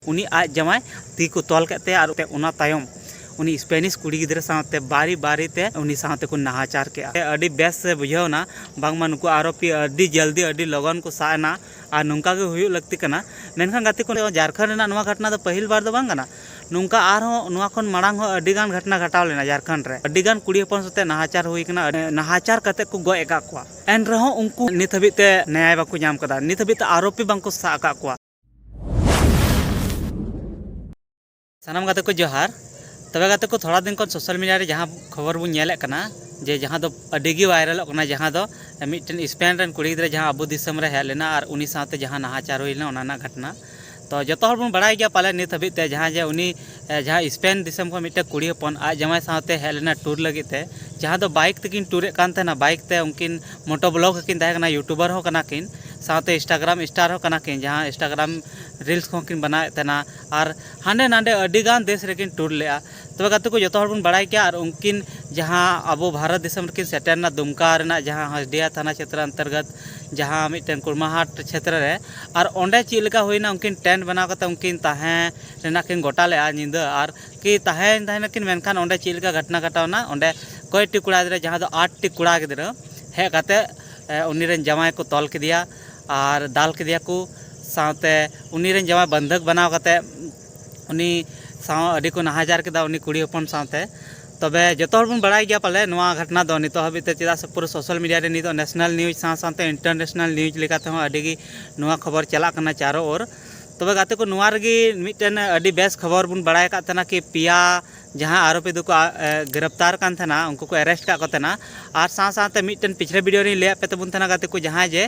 उनी आज जमाय ती को तोल करते और उना तायम उनी स्पेनिश कुड़ी गिद्रा साथे बारी बारी ते उनी साथे को नाहाचार के अडी बेस से बुझावना बांगमा नुको आरोपी अडी जल्दी अडी लगन को साना और नुंका के हुयु लगती कना मेनखान गाते को झारखंड ना नुआ घटना तो पहिल बार दो बांग कना नुंका आरो नुआ खन मांग हो अडी गान घटना घटाव लेना झारखंड रे अडी गान कुड़ी हपन सते नाहाचार हुई कना नाहाचार कते को गो एका को एन रहो उनको नित हबिते न्याय बाको नाम कदा नित हबिते आरोपी बांग को सा का को सानाम गाते को जोहार तबे गाते को थोड़ा दिन को सोशल मीडिया रे जहाँ खबर बन नेले कना जे जहाँ दो अडिगी वायरल कना जहाँ दो मिटन स्पेन रन कुड़ी गिद्रा जहाँ अबो दिसम रे हेज लेना और उनी साथे जहाँ नाहाचार हुई लेना ओना घटना तो जतो हर बन बड़ाई गया पाले नित हबित ते जहाँ जे उनी जहाँ स्पेन दिसम को मिटे कुड़ी हपन आज जमाय साथे हेज लेना टूर लगी ते जहाँ दो बाइक तकिन टूरे कान तेना बाइक ते उनकिन मोटो ब्लॉग किन तहे कना यूट्यूबर हो कना किन साथे इंस्टाग्राम स्टार हो कना किन जहाँ इंस्टाग्राम रील्स को किन बनाए तेना और हांडे नांडे अडिगान देश रेकिन टूर लेआ तबे गाते को जतो हर बन बड़ाई गया और उनकिन जहाँ अबो भारत देशम रेकिन सेटरना दुमका रेना जहाँ हसडिया थाना क्षेत्र अंतर्गत जहाँ मिटन कुरमाहाट क्षेत्र रे और ओंडे चीज लेका हुईना उनकिन टेंट बनाव कते उनकिन ताहें रेना किन गोटा लेआ निंदा और कि ताहें ताहें किन मेनखान ओंडे चीज लेका घटना घटावना ओंडे कयटी कुड़ा गिद्रा जहाँ दो 8टी कुड़ा गिद्रा हे काते उनी रेन जमाय को तोल केदिया और दाल केदिया को साथे उनी रेन जमाय बंधक बनाव कते उनी साव अडी को नाहाजार केदा उनी कुड़ी हपन साथे तबे जतो हर बन बड़ाई गया पाले नवा घटना दो नितो हबिते चेदा से पूरा सोशल मीडिया रे नितो नेशनल न्यूज साथे इंटरनेशनल न्यूज लेकाते हो अडी नवा खबर चला कना चारों ओर तबे गाते को नवा रगी मिटन अडी बेस खबर बन बड़ाई का तना कि पिया जहाँ आरोपी दो को गिरफ्तार कान थना उनको को अरेस्ट का तना और साथे मिटन पिछले वीडियो रे ले पे तबन तना गाते को जहाँ जे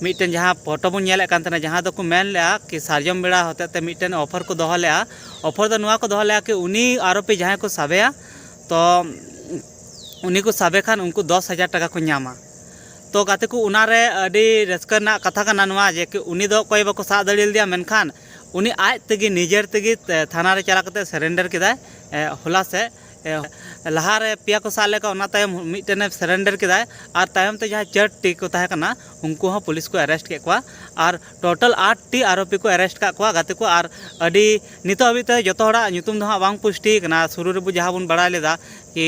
मिटन जहाँ फोटो बन नेले कान तना जहाँ दो को मेन लेआ कि सार्जम बेड़ा होते ते मिटन ऑफर को दोह लेआ ऑफर दो नुआ को दोह लेआ कि उनी आरोपी जहाँ को साबेया तो उनी को साबे खान उनको 10,000 टका को नामा तो गाते को उनारे अडी रस्कर ना कथा कना नुआ जे कि उनी दो कोई बाको सा दड़िल दिया मेनखान उनी आज तेगी निजर तेगी थाना रे चला कते सरेंडर केदा होला से लहारे पिया को साले का उना तायम मिटने सरेंडर केदा और तायम ते जहाँ 4टी को तहे कना उनको हो पुलिस को अरेस्ट के कुआ और टोटल 8टी आरोपी को अरेस्ट का कुआ गाते को और अडी नितो अबिते जतो हड़ा nyutum दो हां बांग पुष्टि कना शुरू रे बु जहाँ बन बड़ा लेदा कि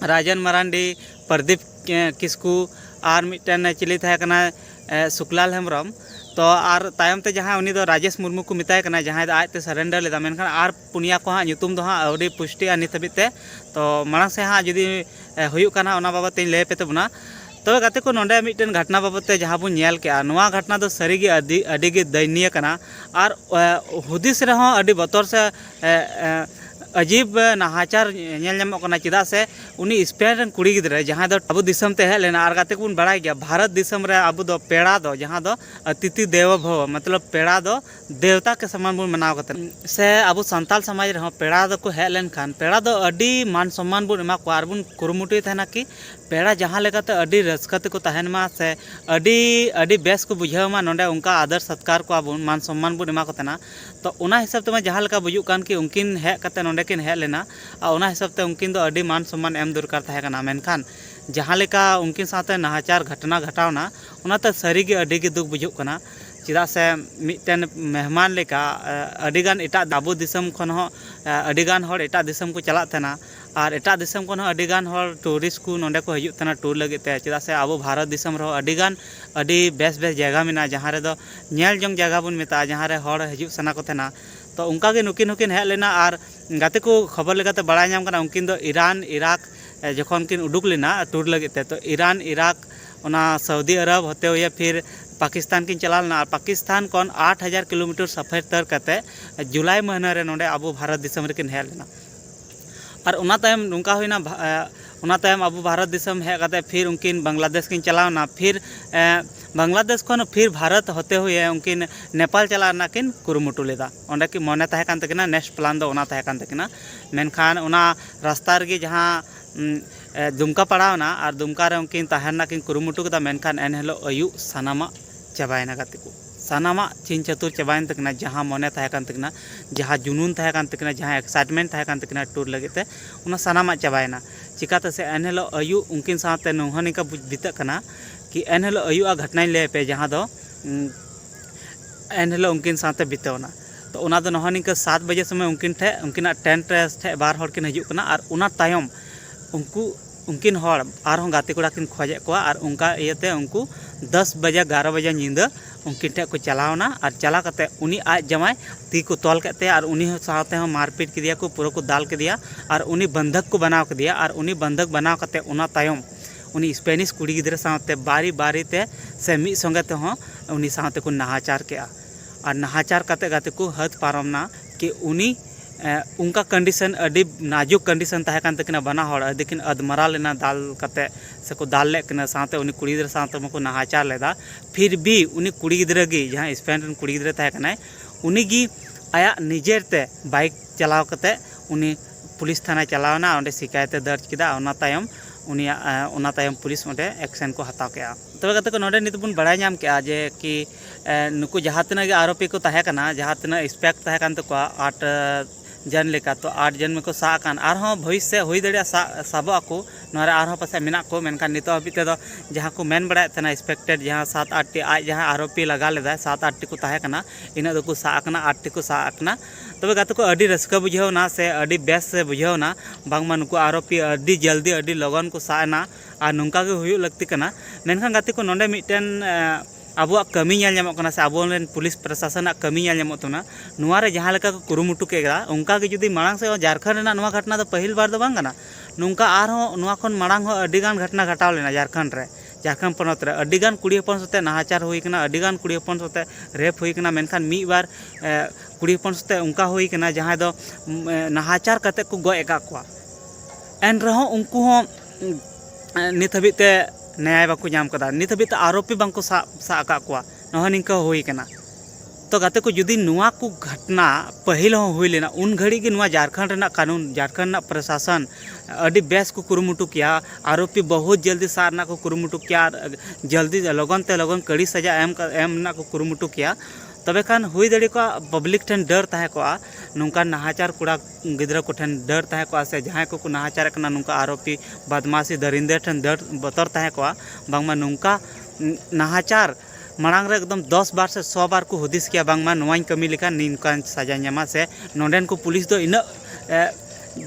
राजन मरांडी प्रदीप किस्कू और मिटन चिली तहे कना सुकलाल हेम्ब्रम तो और तायम ते जहाँ उनी दो राजेश मुर्मू को मिताय कना जहाँ दो आज ते सरेंडर लेदा मेनखान और पुनिया को हाँ nyutum दो हाँ अडी पुष्टि और नित हबिते तो मांग से हाँ जुदी हुयुक कना ओना बाबत ते ले पे तबना तबे गाते को नोंडे मिटन घटना बाबत ते जहाँ बन नेल के नोआ घटना दो सरी गे अडी गे दयनीय कना और हुदिस रे हों अडी बतर से अजीब नाहाचार चेदा से उनी स्पेन रन कुड़ी गिद्रा जहाँ दो अबो दिसम ते हेज लेना और गाते को बन बड़ाई गया भारत दिसम रे अबो दो पेड़ा दो जहाँ दो अतिथि देव भव मतलब पेड़ा दो देवता के समान बन मनाव कते से अबो संताल समाज रे पेड़ा दो को हेज लेन खान पेड़ा दो अडी मान सम्मान बन एमा को और बन कुरुमुटुय थाना कि पेड़ा जहाँ लेकाते अडी रस्कते को तहन मा से अडी बेस को बुझाव मा नोंडे उनका आदर सत्कार को आबो मान सम्मान बन एमा को तना तो उना हिसाब ते जहाँ लेका बुजुक कान कि उनकिन हेज कते नोंडे किन हेज लेना और उना हिसाब ते उनकिन दो अडी मान सम्मान एम दरकार तहे कना मेनखान जहाँ लेका उनकिन साथे नाहाचार घटना घटावना उनाते सरी गे अडी गे दुख बुजुक कना चेदा से मिटन मेहमान लेका अडिगान एटा दाबो दिसम खन हो अडिगान हर एटा दिसम को चला तना और एटा दिसम खन हो अडिगान हर टूरिस्ट को नोंडे को हजू तना टूर लगे ते चेदा से अब भारत दिसम रो अडिगान अडी बेस बेस जगह मिना जहाँ रे दो नेल जंग जगह बन मेता जहाँ रे हर हजू सना को तना तो उनका गे नुकिन हुकिन हेज लेना और गाते को खबर लेकाते बड़ाय नाम कना उनकिन दो ईरान इराक जखन किन उडुक लेना टूर लगे ते तो ईरान इराक ओना सऊदी अरब होते हुए फिर पाकिस्तान किन चला लेना और पाकिस्तान कौन 8,000 किलोमीटर सफर तर करते जुलाई महीना रे नोंडे अबो भारत दिसम रे किन हेज लेना और उना तायम नुंका हुईना उना तायम अबो भारत दिसम हेज कते फिर उनकिन बांग्लादेश किन चलावना फिर बांग्लादेश खन फिर भारत होते हुए उनकिन नेपाल चलाना किन कुरुमुटु लेदा ओंडे कि मने तहे कान तकिना नेक्स्ट प्लान दो ओना तहे कान तकिना मेनखान ओना रास्ता रे जहाँ दुमका पड़ावना और दुमका रे उनकिन तहना किन कुरुमुटु कदा मेनखान एन हेलो अयु सानामा चाबायना गाते को सानामा चिन चतुर चाबायन तकना जहाँ मने तहे कान तकना जहाँ जुनून तहे कान तकना जहाँ एक्साइटमेंट तहे कान तकना टूर लगे ते उना सानामा चाबायना चिकाते से एन हेलो अयु उनकिन साथे नोहनिका बिता कना कि एन हेलो अयु घटना ले पे जहाँ दो एन हिलो उनकिन साथे बितावना तो उना दो नहा निका 7 बजे समय उनकिना टेंट ठे बार हर किन हजू कना और उना तायम उनकिन हर आरहों गाते कोड़ा किन खोजे को और उनका इयते उनको 10 बजे 11 बजे नींद उनकिन ठे को चलावना और चला कते उनी आज जमाय ती को तोल कते और उनी साथे हम मारपीट किदिया को पूरा को दाल किदिया और उनी बंधक को बनाव किदिया और उनी बंधक बनाव कते उना तायम उनी स्पेनिश कुड़ी गिद्रा साथे बारी बारी ते से मिद संगे ते हो उनी साथे को नाहाचार के और नाहाचार कते गाते को हद पारमना कि उनी उनका कंडीशन अभी नाजुक कंडीशन तहे कान तकिना बना हड़ अदिकिन अदमरा लेना दाल कते से को दाल ले किना साथे उनी कुड़ी गिद्रा साथे मको नाहाचार लेदा फिर भी उनी कुड़ी गिद्रा गी जहां स्पेन रन कुड़ी गिद्रा तहे कनाय उनी गी आया निजेरते बाइक चलाव कते उनी पुलिस थाना चलावना ओंडे शिकायत दर्ज किदा ओना तायम उना तायम पुलिस ओंडे एक्शन को हताव के तबे कते को नोडे नित बुन बड़ाय नाम के जे कि नुकु जहां तना गे आरोपी को तहे कना जहां तना स्पेक्ट तहे कान तको 8 जन लेका तो 8 जन में को साकान आरहों भविष्य हुई दड़िया साबो आको नोरे आरहों पासे मेना को मेनखान नितो हबी ते दो जहां को मेन बड़ाय तना एक्सपेक्टेड जहां 7-8 टी आज जहां आरोपी लगा लेदा 7-8 टी को तहे कना इना दो को साकना 8 टी को साकना तबे गाते को अडी रस्का बुझावना से अडी बेस से बुझावना बांगमा नुकु आरोपी अडी जल्दी अडी लगन को साना और नुंका के हुयु लगती कना मेनखान गाते को नोंडे मिटन आबुआ कमी नामों से अब पुलिस प्रशासन कमी नामों नुआरे जहाँ लेका को कुरुमुटु केगा उनका के जुदी मांग से झारखंड नुआ घटना तो पहिल बार दो बांगना नुंका नुआ खन मांग अडिगान घटना घटाव लेना झारखंड पनत रे अडिगान कुड़ी हपन सते नाहाचार हुई कना अडिगान कुड़ी हपन सते रेप हुई कना मेनखान मी बार कुड़ी हपन सते उनका हुई कना जहाँ दो नाहाचार कते को गय एका कोआ एन रहो उनको नित हबीते न्याय बाको नाम कदा नित हबीते आरोपी बांको सा कोआ नहा निंका हुई कना तो गाते को जुदी नुआ को घटना पहिल हो हुई लेना उन घड़ी के नुआ झारखंड रेना कानून झारखंड ना प्रशासन अडी बेस को कुरुमुटु किया आरोपी बहुत जल्दी सारना को कुरुमुटु किया जल्दी लगन ते लगन कड़ी सजा एम ना को कुरुमुटु किया तबे खान हुई दड़ी को पब्लिक ठन डर तहे को नुका नाहाचार कुड़ा गिद्रा को ठन डर तहे को से जहां को नाहाचार कना नुका आरोपी बदमाशी दरिंदे ठन डर बतर तहे को बांगमा नुका नाहाचार मांग रे एकदम 10 बार से 100 बार को हुदिस किया बांगमा नोवाइन कमी लेखा निनकान सजा न्यामा से नोडेन को पुलिस दो इन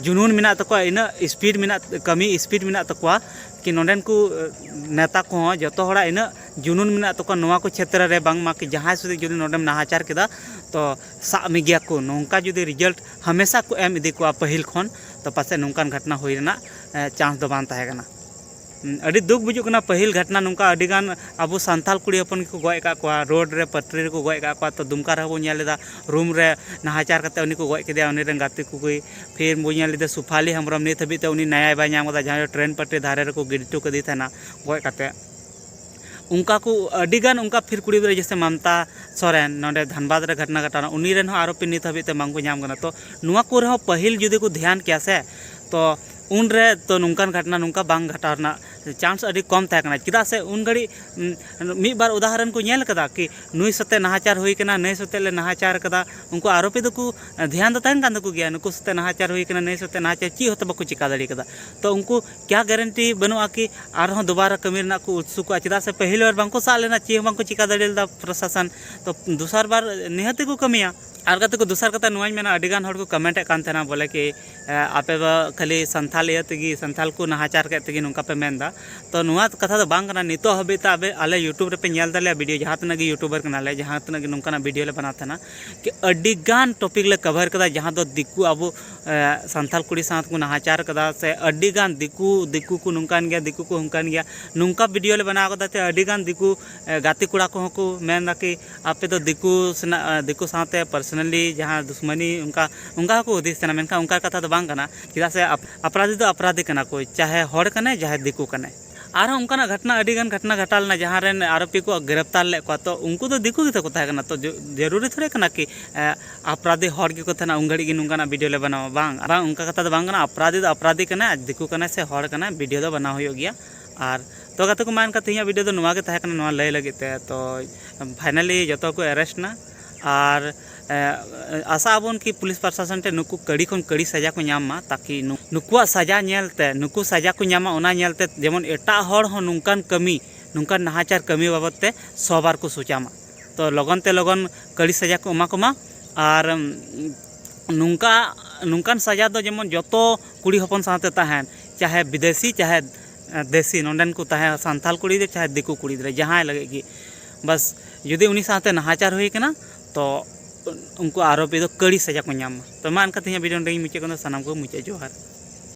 जुनून मिना तको इन स्पीड मिना कमी स्पीड मिना तको कि नोडेन को नेता को जतो हड़ा इन जुनून मिना तको नोवा को क्षेत्र रे बांगमा कि जहां सुदी जुदी नोडेम नाहाचार केदा तो सा मिगिया को नोंका जुदी रिजल्ट हमेशा को एम इदी को पहिल खन तो पासे नोंकान घटना होई रेना चांस दो बान ताहे कना अड़ी दुख बुजुकना पहिल घटना नुका अडिगान अब सांताल कुड़ी अपन को गय का कोआ रोड रे पटरी को गय का कोआ तो दुमका रे बो नेलेदा रूम रे नाहाचार कते उनी को गय केदिया उनी रे गाते को कोई फिर बो नेलेदा सुफाली हमरम नित हबीते उनी नया बाय नाम कदा जहां ट्रेन पटरी धारे रे को गिडटू कदी थाना गय काते उनका को अडिगान उनका फिर कुड़ी रे जैसे ममता सोरेन नोडे धनबाद रे घटना घटाना उनी रेन आरोपी नित हबीते मांगो नाम कना तो नुआ को रे पहिल जुदी को ध्यान किया से तो उन रे तो नुकान घटना नुका बांग घटावना चांस अभी कम था चेदा से उन घड़ी मी बार उदाहरण को नेल कदा कि नुई सते नाहाचार हुई कना नई सते ले नाहाचार कदा उनको आरोपी दो ध्यान दो तहन कान दो गया नुको सते नाहाचार हुई कना नई सते नाहाचार ची होते बाको चिका दड़ी कदा तो उनको क्या गारंटी बनुआ कि आरहों दोबारा कमी रना को उत्सुक चेदा से पहली बार बांको सा लेना ची बांको चिका दड़ी प्रशासन तो दूसर बार निहते को कमिया और गाते को दूसर कथा नुआई मेना अडिगान हड़ को कमेंट कान थे बोले कि आपे खाली संथाल इयतेगी संथाल को नाहाचार के नुका पे मेनदा तो नुआ कथा दो बांग कना नितो हबीते आबे आले यूट्यूब रे पे नेल दाले वीडियो जहां तना गे यूट्यूबर कनाले जहां तना गे नुकाना वीडियो ले बना था कि अडिगान टॉपिक ले कवर कदा जहां दो दिकु अब संथाल कुड़ी साथ को नाहाचार कदा से अडिगान दिकु को नुकान गया दिकु को हुंकान गया नुका वीडियो ले बना कदा ते अडिगान दिकु गाती कुड़ा को मेनदा कि आपे तो दिकु साथे पर्सनली जहाँ दुश्मनी उनका को उद्देश्य तना मेनखा उनका कथा तो बांग कना चेदा से अपराधी तो अपराधी कना को चाहे हड़ कने चाहे दिकु कने आरो उनका घटना अडिगान घटना घटालना जहाँ रेन आरोपी को गिरफ्तार ले को तो उनको तो दिकु गे को था तो जरूरी थोड़े कना कि अपराधी हड़ के को था उन घड़ी नुकाना वीडियो ले बनावा बांग उनका कथा तो बांग कना अपराधी तो अपराधी कना दिकु कना से हड़ कना वीडियो तो बना हो गया और तो गाते को मान का वीडियो तो नुआ गे था कना नुआ लय लगे तो फाइनली जो को अरेस्ट ना और आशा आबन कि पुलिस प्रशासन टे नुकु कड़ी खन कड़ी सजा को नामा ताकि नुकुआ सजा नेलते नुकु सजा को नामा ओना नेलते जेमन एटा हड़ हो नुकान कमी नुकान नाहाचार कमी बाबत ते 100 बार को सोचामा तो लगन ते लगन कड़ी सजा को एमा कोमा और नूंकान सजा दो जेमन जतो कुड़ी हपन साथे तहन चाहे विदेशी चाहे देसी नोंडेन को तहे सान्ताल कुड़ी दे चाहे दिकू कुड़ी दे जहाँ लगे कि बस जुदी उनी साथे नाहाचार हुई कना तो उनको आरोपी दो कड़ी सजा को नाम तो मा अनका वीडियो मुचे सामान को मुचे जोहार।